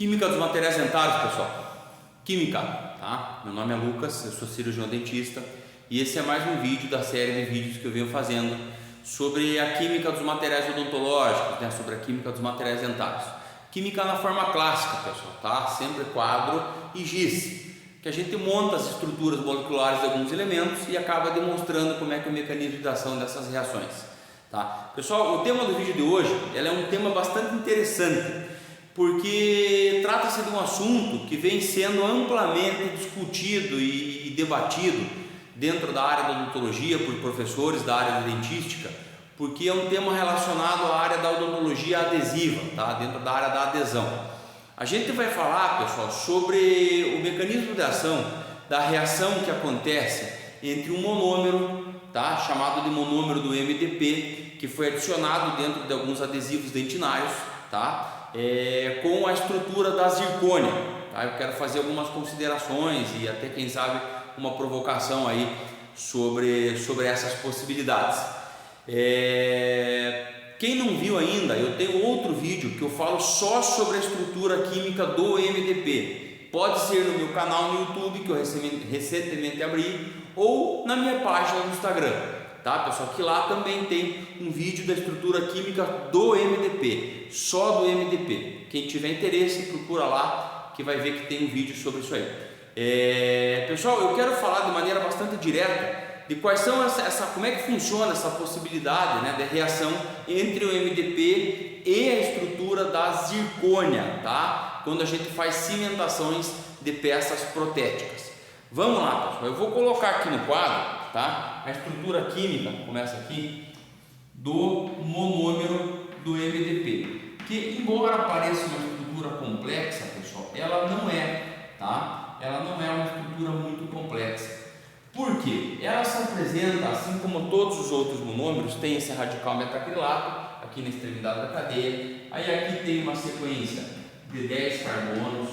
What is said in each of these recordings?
Química dos materiais dentários, pessoal. Química, tá? Meu nome é Lucas, eu sou cirurgião dentista e esse é mais um vídeo da série de vídeos que eu venho fazendo sobre a química dos materiais odontológicos, né? Sobre a química dos materiais dentários. Química na forma clássica, pessoal, tá? Sempre quadro e giz, que a gente monta as estruturas moleculares de alguns elementos e acaba demonstrando como é que é o mecanismo de ação dessas reações, tá? Pessoal, o tema do vídeo de hoje é um tema bastante interessante, porque trata-se de um assunto que vem sendo amplamente discutido e debatido dentro da área da odontologia por professores da área de dentística, porque é um tema relacionado à área da odontologia adesiva, tá? Dentro da área da adesão. A gente vai falar, pessoal, sobre o mecanismo de ação da reação que acontece entre um monômero, tá? Chamado de monômero do MDP, que foi adicionado dentro de alguns adesivos dentinários, tá? Com a estrutura da zircônia, tá? Eu quero fazer algumas considerações e até quem sabe uma provocação aí sobre essas possibilidades. Quem não viu ainda, eu tenho outro vídeo que eu falo só sobre a estrutura química do MDP. Pode ser no meu canal no YouTube, que eu recentemente abri, ou na minha página no Instagram, tá, pessoal? Que lá também tem um vídeo da estrutura química do MDP, só do MDP. Quem tiver interesse, procura lá, que vai ver que tem um vídeo sobre isso aí. Pessoal, eu quero falar de maneira bastante direta de quais são como é que funciona essa possibilidade, né, de reação entre o MDP e a estrutura da zircônia, tá? Quando a gente faz cimentações de peças protéticas. Vamos lá, pessoal, eu vou colocar aqui no quadro, tá? A estrutura química, começa aqui, do monômero do MDP, que embora pareça uma estrutura complexa, pessoal, ela não é, tá? Ela não é uma estrutura muito complexa. Por quê? Ela se apresenta, assim como todos os outros monômeros, tem esse radical metacrilato aqui na extremidade da cadeia. Aí aqui tem uma sequência de 10 carbonos,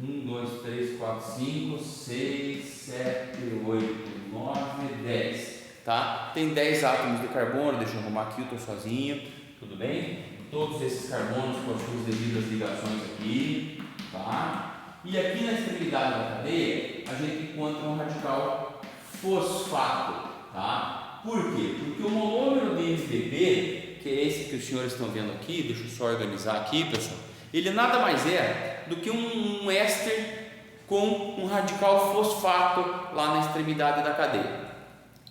1, 2, 3, 4, 5, 6, 7, 8, 9, 10, tá? Tem 10 átomos de carbono, deixa eu arrumar aqui, eu estou sozinho, tudo bem? Todos esses carbonos com as suas devidas ligações aqui, tá? E aqui na extremidade da cadeia, a gente encontra um radical fosfato, tá? Por quê? Porque o monômero de MDP, que é esse que os senhores estão vendo aqui, deixa eu só organizar aqui, pessoal, ele nada mais é do que um éster com um radical fosfato lá na extremidade da cadeia.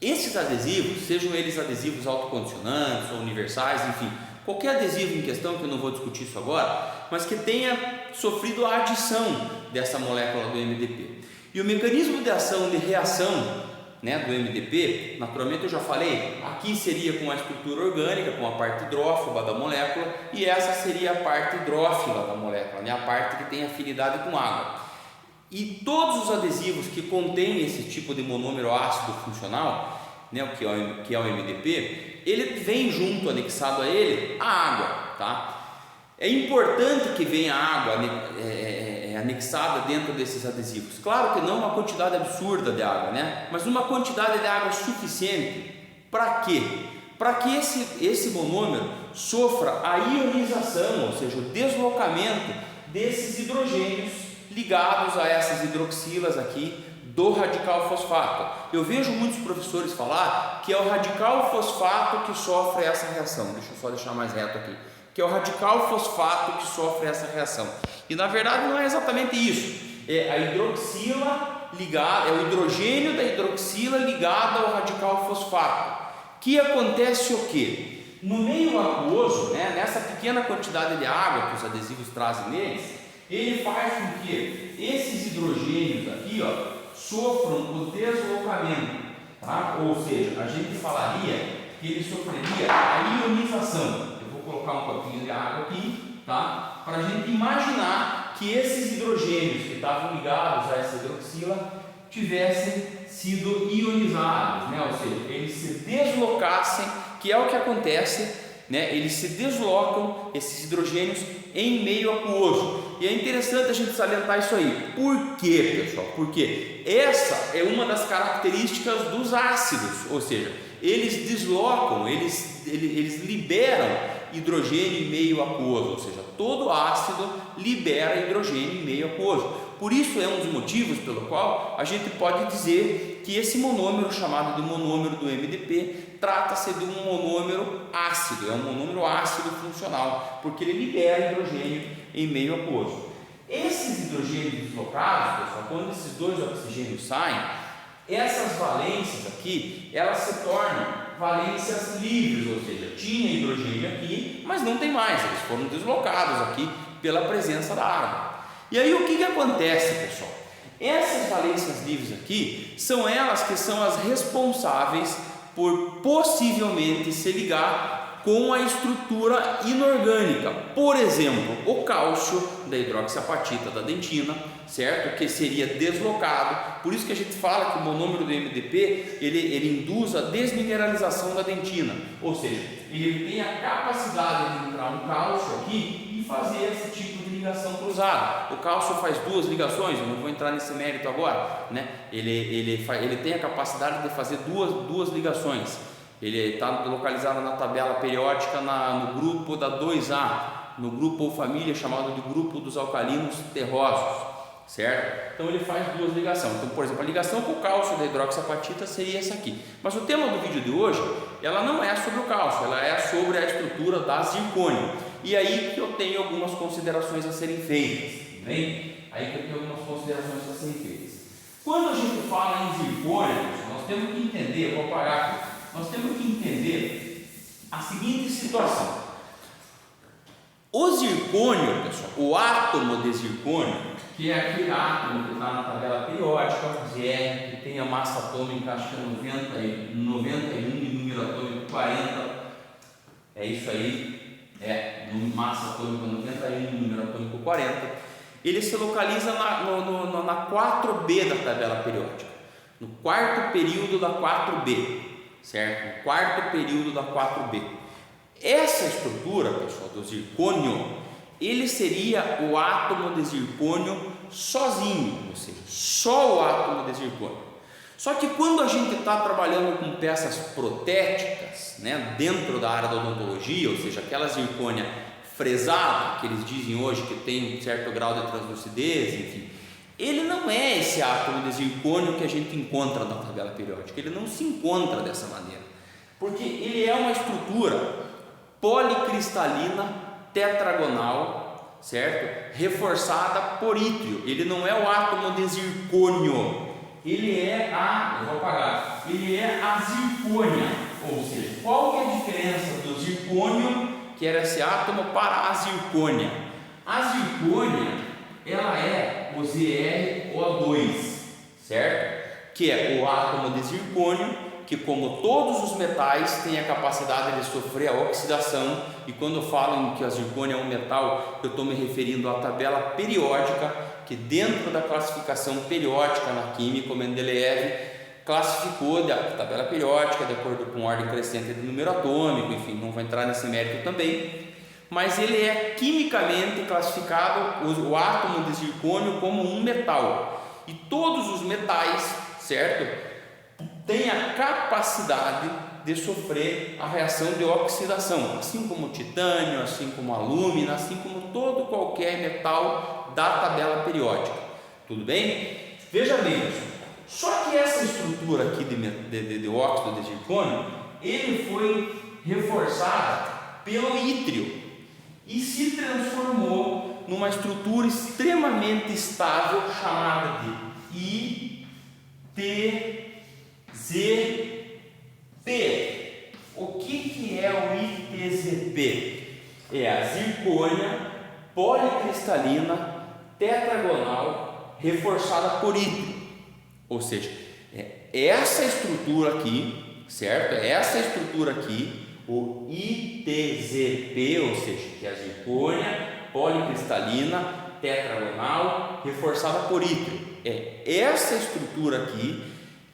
Esses adesivos, sejam eles adesivos autocondicionantes ou universais, enfim, qualquer adesivo em questão, que eu não vou discutir isso agora, mas que tenha sofrido a adição dessa molécula do MDP. E o mecanismo de ação, de reação, né, do MDP, naturalmente eu já falei, aqui seria com a estrutura orgânica, com a parte hidrófoba da molécula, e essa seria a parte hidrófila da molécula, né, a parte que tem afinidade com água. E todos os adesivos que contêm esse tipo de monômero ácido funcional, né, que é o MDP, ele vem junto, anexado a ele, a água, tá? É importante que venha água anexada dentro desses adesivos. Claro que não uma quantidade absurda de água, né? Mas uma quantidade de água suficiente. Para quê? Para que esse monômero sofra a ionização, ou seja, o deslocamento desses hidrogênios ligados a essas hidroxilas aqui do radical fosfato. Eu vejo muitos professores falar que é o radical fosfato que sofre essa reação. Deixa eu só deixar mais reto aqui. Que é o radical fosfato que sofre essa reação. E na verdade não é exatamente isso. É a hidroxila ligada, é o hidrogênio da hidroxila ligado ao radical fosfato. Que acontece o quê? No meio aquoso, né, nessa pequena quantidade de água que os adesivos trazem neles, ele faz com que esses hidrogênios aqui, ó, sofram o deslocamento, tá? Ou seja, a gente falaria que ele sofreria a ionização. Vou colocar um copinho de água aqui, tá? Para a gente imaginar que esses hidrogênios que estavam ligados a essa hidroxila tivessem sido ionizados, né? Ou seja, eles se deslocassem, que é o que acontece, né? Eles se deslocam, esses hidrogênios, em meio aquoso. E é interessante a gente salientar isso aí. Por quê, pessoal? Porque essa é uma das características dos ácidos, ou seja, eles deslocam, eles liberam hidrogênio em meio aquoso, ou seja, todo ácido libera hidrogênio em meio aquoso. Por isso é um dos motivos pelo qual a gente pode dizer que esse monômero, chamado de monômero do MDP, trata-se de um monômero ácido, é um monômero ácido funcional, porque ele libera hidrogênio em meio aquoso. Esses hidrogênios deslocados, pessoal, quando esses dois oxigênios saem, essas valências aqui, elas se tornam valências livres, ou seja, tinha hidrogênio aqui, mas não tem mais, eles foram deslocados aqui pela presença da água. E aí o que acontece, pessoal? Essas valências livres aqui são elas que são as responsáveis por possivelmente se ligar com a estrutura inorgânica, por exemplo, o cálcio da hidroxiapatita da dentina, certo? Que seria deslocado. Por isso que a gente fala que o monômero do MDP ele induz a desmineralização da dentina, ou seja, ele tem a capacidade de entrar um cálcio aqui e fazer esse tipo de ligação cruzada. O cálcio faz duas ligações, eu não vou entrar nesse mérito agora, né? Ele tem a capacidade de fazer duas ligações. Ele está localizado na tabela periódica no grupo da 2A, no grupo ou família chamado de grupo dos alcalinos terrosos, certo? Então ele faz duas ligações. Então, por exemplo, a ligação com o cálcio da hidroxiapatita seria essa aqui. Mas o tema do vídeo de hoje, ela não é sobre o cálcio, ela é sobre a estrutura da zircônio. E aí que eu tenho algumas considerações a serem feitas, bem? Aí que eu tenho algumas considerações a serem feitas. Quando a gente fala em zircônio, nós temos que entender, eu vou parar aqui. Nós temos que entender a seguinte situação. O zircônio, pessoal, o átomo de zircônio, que é aquele átomo que está na tabela periódica, Zr, que tem a massa atômica, acho que é 91 e número atômico 40, é isso aí, massa atômica 91 e número atômico 40, ele se localiza na 4B da tabela periódica, no quarto período da 4B. Certo? O quarto período da 4B. Essa estrutura, pessoal, do zircônio, ele seria o átomo de zircônio sozinho, ou seja, só o átomo de zircônio. Só que quando a gente está trabalhando com peças protéticas, né, dentro da área da odontologia, ou seja, aquela zircônia fresada, que eles dizem hoje que tem um certo grau de translucidez, enfim, ele não é esse átomo de zircônio que a gente encontra na tabela periódica, ele não se encontra dessa maneira, porque ele é uma estrutura policristalina tetragonal, certo? Reforçada por ítrio, ele não é o átomo de zircônio, ele é ele é a zircônia, ou seja, qual que é a diferença do zircônio, que era esse átomo, para a zircônia? A zircônia, ela é o ZrO2, certo? Que é o átomo de zircônio, que como todos os metais tem a capacidade de sofrer a oxidação, e quando eu falo em que a zircônia é um metal, eu estou me referindo à tabela periódica, que dentro da classificação periódica na química, o Mendeleev classificou a tabela periódica de acordo com ordem crescente do número atômico, enfim, não vou entrar nesse mérito também. Mas ele é quimicamente classificado, o átomo de zircônio, como um metal. E todos os metais, certo, têm a capacidade de sofrer a reação de oxidação, assim como o titânio, assim como a alúmina, assim como qualquer metal da tabela periódica. Tudo bem? Veja bem, pessoal. Só que essa estrutura aqui de óxido de zircônio, ele foi reforçada pelo ítrio e se transformou numa estrutura extremamente estável chamada de ITZP. O que é o ITZP? É a zircônia policristalina tetragonal reforçada por ítrio, ou seja, é essa estrutura aqui, certo? É essa estrutura aqui, o ITZP, ou seja, que é a zircônia policristalina tetragonal reforçada por ítrio. É essa estrutura aqui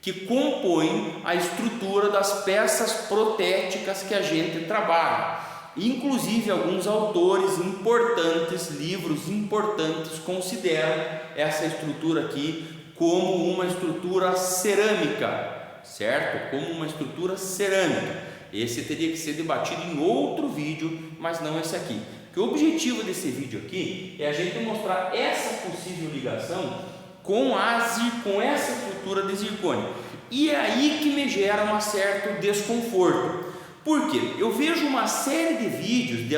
que compõe a estrutura das peças protéticas que a gente trabalha. Inclusive alguns autores importantes, livros importantes, consideram essa estrutura aqui como uma estrutura cerâmica, certo? Como uma estrutura cerâmica. Esse teria que ser debatido em outro vídeo, mas não esse aqui. Porque o objetivo desse vídeo aqui é a gente mostrar essa possível ligação com essa estrutura de zircônio. E é aí que me gera um certo desconforto. Por quê? Eu vejo uma série de vídeos, de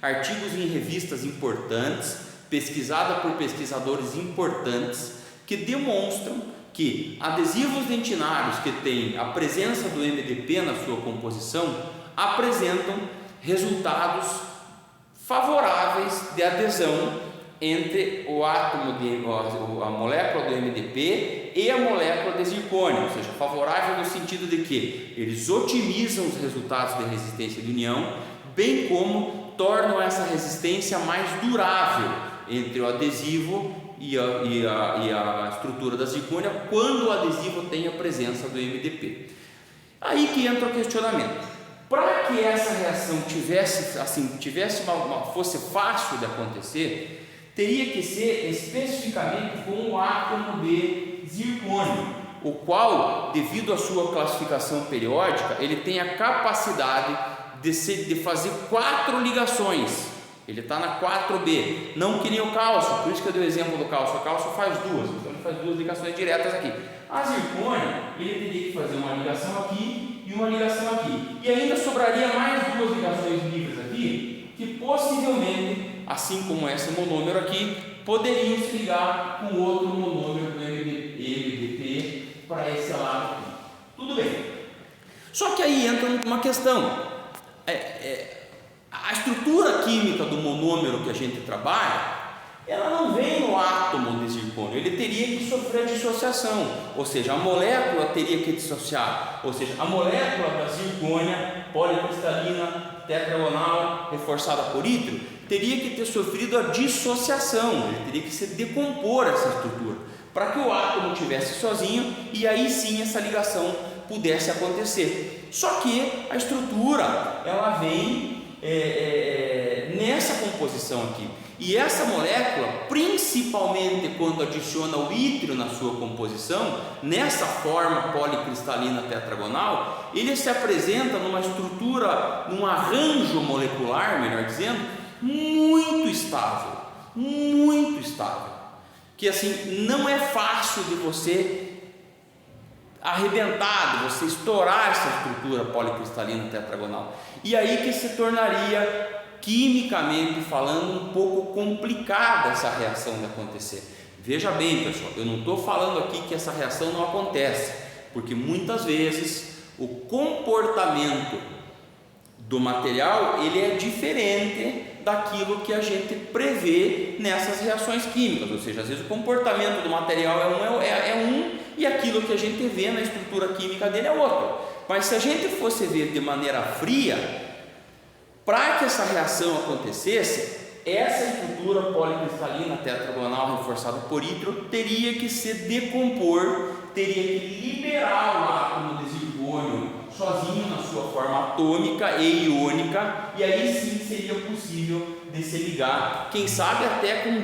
artigos em revistas importantes, pesquisada por pesquisadores importantes, que demonstram que adesivos dentinários que têm a presença do MDP na sua composição apresentam resultados favoráveis de adesão entre o átomo a molécula do MDP e a molécula de zircônio, ou seja, favorável no sentido de que eles otimizam os resultados de resistência de união, bem como tornam essa resistência mais durável entre o adesivo e a estrutura da zircônia quando o adesivo tem a presença do MDP. Aí que entra o questionamento. Para que essa reação fosse fácil de acontecer, teria que ser especificamente com o átomo de zircônio, o qual, devido à sua classificação periódica, ele tem a capacidade de fazer 4 ligações. Ele está na 4B, não que nem o cálcio, por isso que eu dei o exemplo do cálcio. O cálcio faz 2, então ele faz 2 ligações diretas aqui. A zircônia, ele teria que fazer uma ligação aqui e uma ligação aqui, e ainda sobraria mais 2 ligações livres aqui, que possivelmente, assim como esse monômero aqui, poderiam se ligar com outro monômero do MDP para esse lado aqui. Tudo bem. Só que aí entra uma questão. A estrutura química do monômero que a gente trabalha, ela não vem no átomo de zircônio, ele teria que sofrer dissociação, ou seja, a molécula teria que dissociar, ou seja, a molécula da zircônia policristalina tetragonal reforçada por ítrio teria que ter sofrido a dissociação, ele teria que se decompor essa estrutura, para que o átomo tivesse sozinho e aí sim essa ligação pudesse acontecer. Só que a estrutura, ela vem nessa composição aqui, e essa molécula, principalmente quando adiciona o ítrio na sua composição, nessa forma policristalina tetragonal, ele se apresenta numa estrutura, num arranjo molecular, melhor dizendo, muito estável, que assim, não é fácil de você arrebentar, de você estourar essa estrutura policristalina tetragonal, e aí que se tornaria, quimicamente falando, um pouco complicada essa reação de acontecer. Veja bem, pessoal, eu não estou falando aqui que essa reação não acontece, porque muitas vezes o comportamento do material, ele é diferente daquilo que a gente prevê nessas reações químicas, ou seja, às vezes o comportamento do material é um e aquilo que a gente vê na estrutura química dele é outro. Mas se a gente fosse ver de maneira fria, para que essa reação acontecesse, essa estrutura policristalina tetragonal reforçada por ítrio teria que se decompor, teria que liberar o átomo de zircônio sozinho na sua forma atômica e iônica, e aí sim seria possível de se ligar, quem sabe até com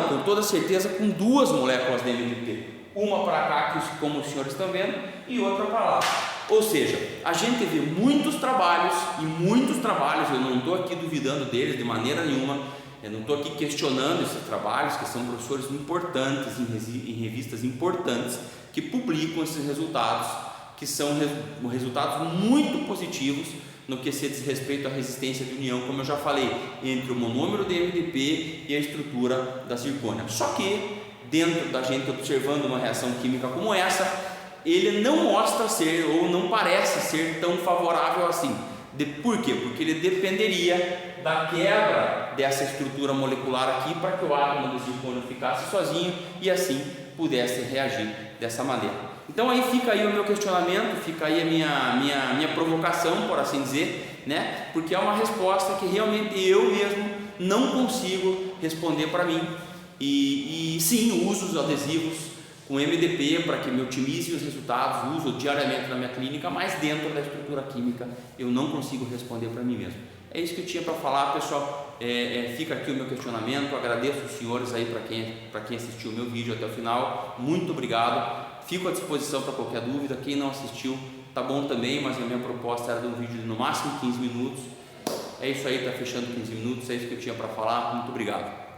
com toda certeza com 2 moléculas de MDP, uma para cá, como os senhores estão vendo, e outra para lá. Ou seja, a gente vê muitos trabalhos, eu não estou aqui duvidando deles de maneira nenhuma, eu não estou aqui questionando esses trabalhos, que são professores importantes em revistas importantes que publicam esses resultados, que são resultados muito positivos no que se diz respeito à resistência de união, como eu já falei, entre o monômero de MDP e a estrutura da zircônia. Só que dentro da gente observando uma reação química como essa, ele não mostra ser, ou não parece ser tão favorável assim. Por quê? Porque ele dependeria da quebra dessa estrutura molecular aqui para que o átomo de zircônio ficasse sozinho e assim pudesse reagir dessa maneira. Então aí fica aí o meu questionamento, fica aí a minha provocação, por assim dizer, né? Porque é uma resposta que realmente eu mesmo não consigo responder para mim. E sim, uso os adesivos com MDP para que me otimize os resultados, uso diariamente na minha clínica, mas dentro da estrutura química eu não consigo responder para mim mesmo. É isso que eu tinha para falar, pessoal. Fica aqui o meu questionamento, agradeço os senhores aí para quem assistiu o meu vídeo até o final, muito obrigado, fico à disposição para qualquer dúvida. Quem não assistiu, tá bom também, mas a minha proposta era de um vídeo de no máximo 15 minutos. É isso aí, tá fechando 15 minutos, é isso que eu tinha para falar. Muito obrigado.